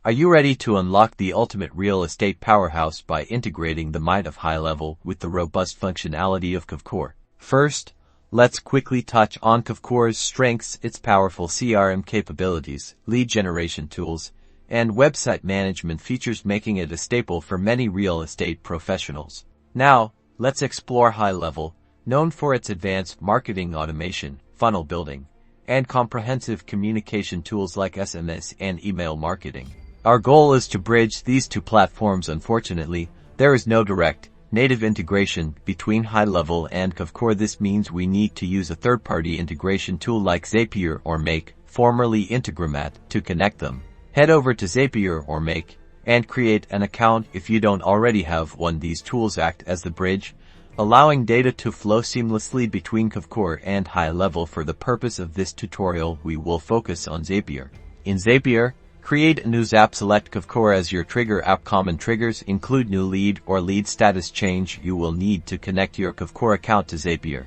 Are you ready to unlock the ultimate real estate powerhouse by integrating the might of HighLevel with the robust functionality of Kvcore? First, let's quickly touch on Kvcore's strengths, its powerful CRM capabilities, lead generation tools, and website management features, making it a staple for many real estate professionals. Now, let's explore HighLevel, known for its advanced marketing automation, funnel building, and comprehensive communication tools like SMS and email marketing. Our goal is to bridge these two platforms. Unfortunately, there is no direct, native integration between HighLevel and Kvcore. This means we need to use a third-party integration tool like Zapier or Make, formerly Integromat, to connect them. Head over to Zapier or Make and create an account if you don't already have one. These tools act as the bridge, allowing data to flow seamlessly between Kvcore and HighLevel. For the purpose of this tutorial, we will focus on Zapier. In Zapier, create a new app. Select Kvcore as your trigger app. Common triggers include new lead or lead status change. You will need to connect your Kvcore account to Zapier,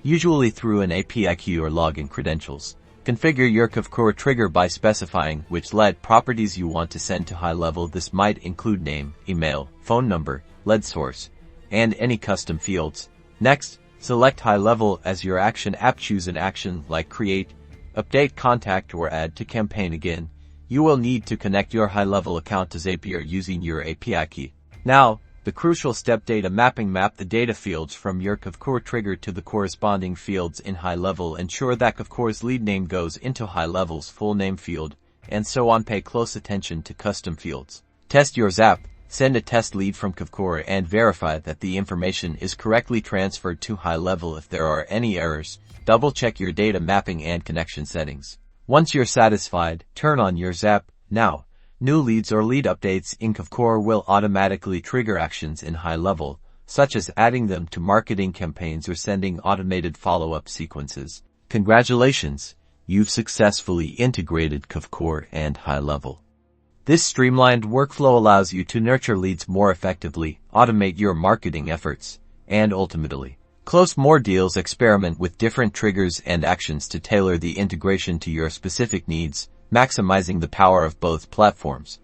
usually through an API key or login credentials. Configure your Kvcore trigger by specifying which lead properties you want to send to HighLevel. This might include name, email, phone number, lead source, and any custom fields. Next, select HighLevel as your action app. Choose an action like create, update, contact, or add to campaign. Again, you will need to connect your HighLevel account to Zapier using your API key. Now, the crucial step: data mapping. Map the data fields from your Kvcore trigger to the corresponding fields in HighLevel. Ensure that Kvcore's lead name goes into HighLevel's full name field, and so on. Pay close attention to custom fields. Test your Zap. Send a test lead from Kvcore and verify that the information is correctly transferred to HighLevel. If there are any errors, double-check your data mapping and connection settings. Once you're satisfied, turn on your Zap. Now, new leads or lead updates in Kvcore will automatically trigger actions in HighLevel, such as adding them to marketing campaigns or sending automated follow-up sequences. Congratulations! You've successfully integrated Kvcore and HighLevel. This streamlined workflow allows you to nurture leads more effectively, automate your marketing efforts, and ultimately close more deals. Experiment with different triggers and actions to tailor the integration to your specific needs, maximizing the power of both platforms.